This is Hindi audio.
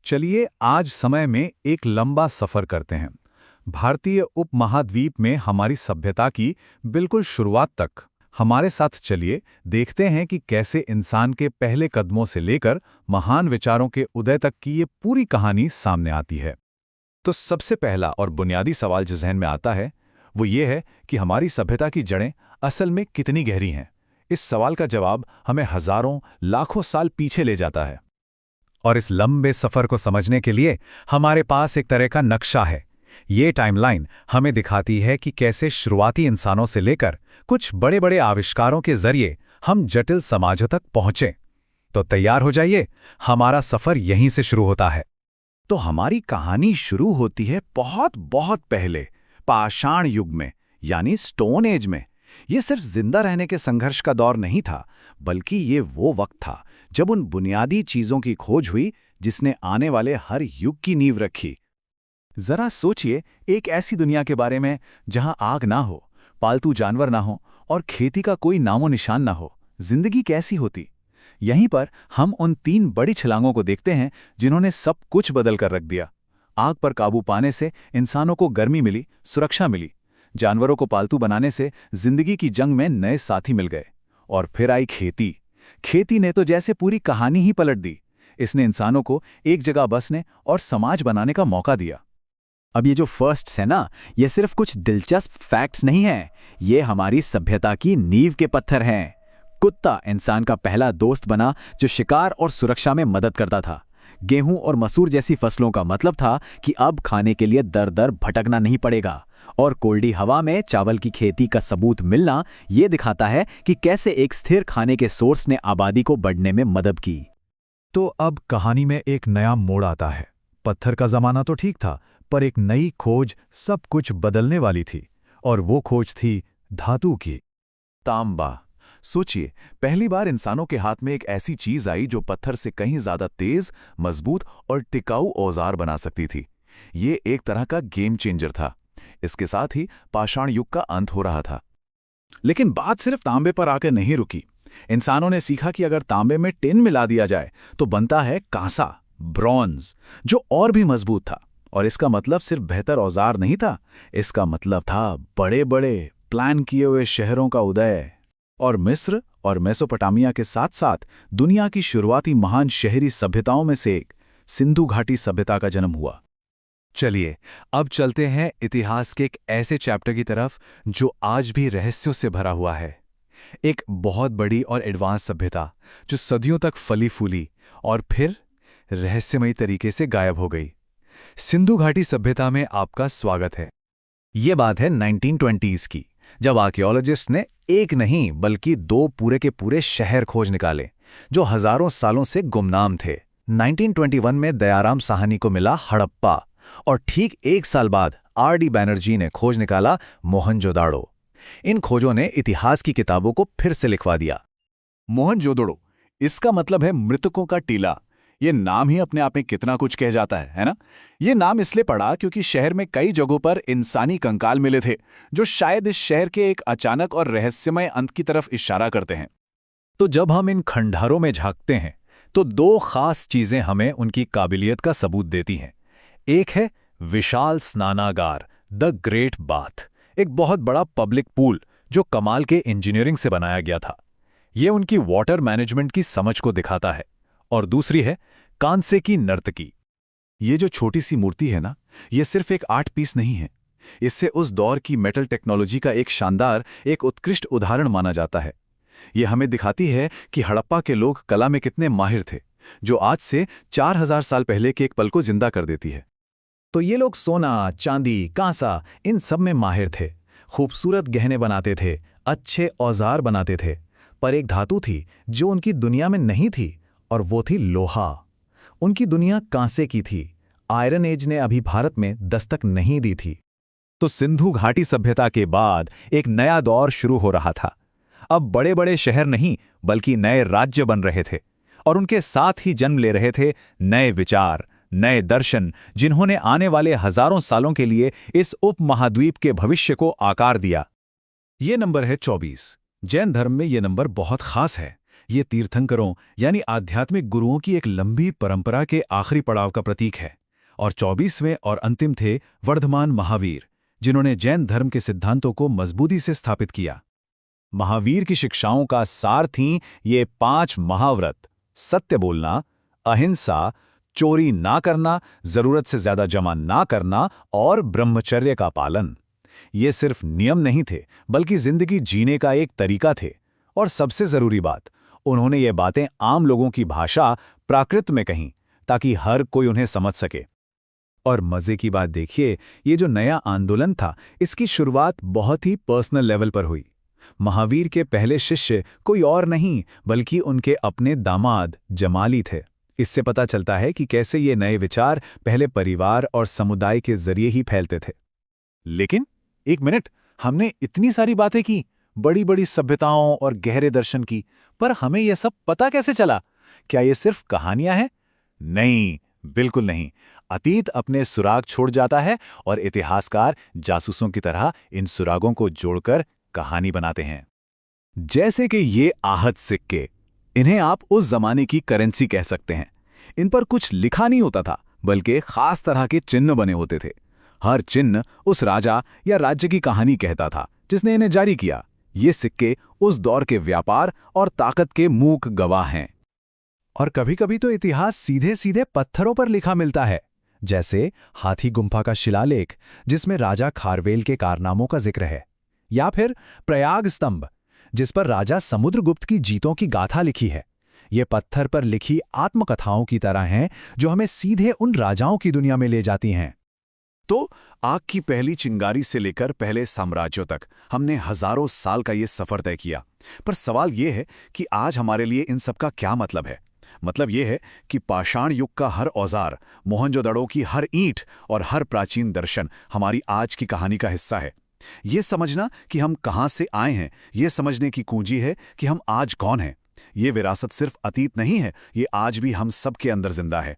चलिए आज समय में एक लंबा सफर करते हैं। भारतीय उपमहाद्वीप में हमारी सभ्यता की बिल्कुल शुरुआत तक। हमारे साथ चलिए देखते हैं कि कैसे इंसान के पहले कदमों से लेकर महान विचारों के उदय तक की ये पूरी कहानी सामने आती है। तो सबसे पहला और बुनियादी सवाल जो जहन में आता है वो ये है कि हमारी सभ्यता की जड़ें असल में कितनी गहरी हैं। इस सवाल का जवाब हमें हजारों लाखों साल पीछे ले जाता है। और इस लंबे सफर को समझने के लिए हमारे पास एक तरह का नक्शा है। ये टाइमलाइन हमें दिखाती है कि कैसे शुरुआती इंसानों से लेकर कुछ बड़े बड़े आविष्कारों के जरिए हम जटिल समाजों तक पहुंचे। तो तैयार हो जाइए, हमारा सफर यहीं से शुरू होता है। तो हमारी कहानी शुरू होती है बहुत बहुत पहले, पाषाण युग में, यानी स्टोन एज में। ये सिर्फ जिंदा रहने के संघर्ष का दौर नहीं था, बल्कि ये वो वक्त था जब उन बुनियादी चीजों की खोज हुई जिसने आने वाले हर युग की नींव रखी। जरा सोचिए, एक ऐसी दुनिया के बारे में जहां आग ना हो, पालतू जानवर ना हो और खेती का कोई नामो निशान ना हो। जिंदगी कैसी होती? यहीं पर हम उन तीन बड़ी छलांगों को देखते हैं जिन्होंने सब कुछ बदल कर रख दिया। आग पर काबू पाने से इंसानों को गर्मी मिली, सुरक्षा मिली। जानवरों को पालतू बनाने से जिंदगी की जंग में नए साथी मिल गए। और फिर आई खेती। खेती ने तो जैसे पूरी कहानी ही पलट दी। इसने इंसानों को एक जगह बसने और समाज बनाने का मौका दिया। अब ये जो फर्स्ट्स है ना, ये सिर्फ कुछ दिलचस्प फैक्ट्स नहीं हैं, ये हमारी सभ्यता की नींव के पत्थर हैं। कुत्ता इंसान का पहला दोस्त बना जो शिकार और सुरक्षा में मदद करता था। गेहूं और मसूर जैसी फसलों का मतलब था कि अब खाने के लिए दर दर भटकना नहीं पड़ेगा। और कोल्डी हवा में चावल की खेती का सबूत मिलना ये दिखाता है कि कैसे एक स्थिर खाने के सोर्स ने आबादी को बढ़ने में मदद की। तो अब कहानी में एक नया मोड़ आता है। पत्थर का जमाना तो ठीक था, पर एक नई खोज सब कुछ बदलने वाली थी। और वो खोज थी धातु की। तांबा। सोचिए, पहली बार इंसानों के हाथ में एक ऐसी चीज आई जो पत्थर से कहीं ज्यादा तेज, मजबूत और टिकाऊ औजार बना सकती थी। ये एक तरह का गेम चेंजर था। इसके साथ ही पाषाण युग का अंत हो रहा था। लेकिन बात सिर्फ तांबे पर आकर नहीं रुकी। इंसानों ने सीखा कि अगर तांबे में टिन मिला दिया जाए तो बनता है कांसा, ब्रॉन्ज, जो और भी मजबूत था। और इसका मतलब सिर्फ बेहतर औजार नहीं था, इसका मतलब था बड़े बड़े प्लान किए हुए शहरों का उदय। और मिस्र और मेसोपोटामिया के साथ साथ दुनिया की शुरुआती महान शहरी सभ्यताओं में से एक सिंधु घाटी सभ्यता का जन्म हुआ। चलिए अब चलते हैं इतिहास के एक ऐसे चैप्टर की तरफ जो आज भी रहस्यों से भरा हुआ है। एक बहुत बड़ी और एडवांस सभ्यता जो सदियों तक फली फूली और फिर रहस्यमयी तरीके से गायब हो गई। सिंधु घाटी सभ्यता में आपका स्वागत है। ये बात है 1920s की, जब आर्कियोलॉजिस्ट ने एक नहीं बल्कि दो पूरे के पूरे शहर खोज निकाले जो हजारों सालों से गुमनाम थे। 1921 में दयाराम साहनी को मिला हड़प्पा और ठीक एक साल बाद आर.डी. बैनर्जी ने खोज निकाला मोहनजोदाड़ो। इन खोजों ने इतिहास की किताबों को फिर से लिखवा दिया। मोहनजोदड़ो, इसका मतलब है मृतकों का टीला। ये नाम ही अपने आप में कितना कुछ कह जाता है ना? ये नाम इसलिए पड़ा क्योंकि शहर में कई जगहों पर इंसानी कंकाल मिले थे जो शायद इस शहर के एक अचानक और रहस्यमय अंत की तरफ इशारा करते हैं। तो जब हम इन खंडहरों में झांकते हैं तो दो खास चीजें हमें उनकी काबिलियत का सबूत देती हैं। एक है विशाल स्नानागार, द ग्रेट बाथ, एक बहुत बड़ा पब्लिक पूल जो कमाल के इंजीनियरिंग से बनाया गया था। ये उनकी वाटर मैनेजमेंट की समझ को दिखाता है। और दूसरी है कांसे की नर्तकी। ये जो छोटी सी मूर्ति है ना, ये सिर्फ एक आर्ट पीस नहीं है। इससे उस दौर की मेटल टेक्नोलॉजी का एक शानदार, एक उत्कृष्ट उदाहरण माना जाता है। ये हमें दिखाती है कि हड़प्पा के लोग कला में कितने माहिर थे, जो आज से 4000 साल पहले के एक पल को जिंदा कर देती है। तो ये लोग सोना, चांदी, कांसा, इन सब में माहिर थे। खूबसूरत गहने बनाते थे, अच्छे औजार बनाते थे। पर एक धातु थी जो उनकी दुनिया में नहीं थी, और वो थी लोहा। उनकी दुनिया कांसे की थी। आयरन एज ने अभी भारत में दस्तक नहीं दी थी। तो सिंधु घाटी सभ्यता के बाद एक नया दौर शुरू हो रहा था। अब बड़े बड़े शहर नहीं बल्कि नए राज्य बन रहे थे, और उनके साथ ही जन्म ले रहे थे नए विचार, नए दर्शन, जिन्होंने आने वाले हजारों सालों के लिए इस उपमहाद्वीप के भविष्य को आकार दिया। ये नंबर है 24। जैन धर्म में ये नंबर बहुत खास है। ये तीर्थंकरों यानी आध्यात्मिक गुरुओं की एक लंबी परंपरा के आखिरी पड़ाव का प्रतीक है। और 24वें और अंतिम थे वर्धमान महावीर, जिन्होंने जैन धर्म के सिद्धांतों को मजबूती से स्थापित किया। महावीर की शिक्षाओं का सार थीं ये 5 महाव्रत: सत्य बोलना, अहिंसा, चोरी ना करना, जरूरत से ज्यादा जमा ना करना और ब्रह्मचर्य का पालन। ये सिर्फ नियम नहीं थे, बल्कि जिंदगी जीने का एक तरीका थे। और सबसे जरूरी बात, उन्होंने ये बातें आम लोगों की भाषा प्राकृत में कहीं, ताकि हर कोई उन्हें समझ सके। और मजे की बात देखिए, ये जो नया आंदोलन था, इसकी शुरुआत बहुत ही पर्सनल लेवल पर हुई। महावीर के पहले शिष्य कोई और नहीं बल्कि उनके अपने दामाद जमाली थे। इससे पता चलता है कि कैसे ये नए विचार पहले परिवार और समुदाय के जरिए ही फैलते थे। लेकिन एक मिनट, हमने इतनी सारी बातें की, बड़ी बड़ी सभ्यताओं और गहरे दर्शन की, पर हमें यह सब पता कैसे चला? क्या ये सिर्फ कहानियां हैं? नहीं, बिल्कुल नहीं। अतीत अपने सुराग छोड़ जाता है और इतिहासकार जासूसों की तरह इन सुरागों को जोड़कर कहानी बनाते हैं। जैसे कि ये आहत सिक्के, इन्हें आप उस जमाने की करेंसी कह सकते हैं। इन पर कुछ लिखा नहीं होता था, बल्कि खास तरह के चिन्ह बने होते थे। हर चिन्ह उस राजा या राज्य की कहानी कहता था जिसने इन्हें जारी किया। ये सिक्के उस दौर के व्यापार और ताकत के मूक गवाह हैं। और कभी-कभी तो इतिहास सीधे सीधे पत्थरों पर लिखा मिलता है, जैसे हाथी गुम्फा का शिलालेख जिसमें राजा खारवेल के कारनामों का जिक्र है, या फिर प्रयाग स्तंभ जिस पर राजा समुद्रगुप्त की जीतों की गाथा लिखी है। ये पत्थर पर लिखी आत्मकथाओं की तरह हैं जो हमें सीधे उन राजाओं की दुनिया में ले जाती हैं। तो आग की पहली चिंगारी से लेकर पहले साम्राज्यों तक हमने हजारों साल का ये सफर तय किया। पर सवाल ये है कि आज हमारे लिए इन सब का क्या मतलब है? मतलब ये है कि पाषाण युग का हर औजार, मोहनजोदड़ो की हर ईंट और हर प्राचीन दर्शन हमारी आज की कहानी का हिस्सा है। ये समझना कि हम कहां से आए हैं, ये समझने की कुंजी है कि हम आज कौन हैं। ये विरासत सिर्फ अतीत नहीं है, ये आज भी हम सबके अंदर जिंदा है।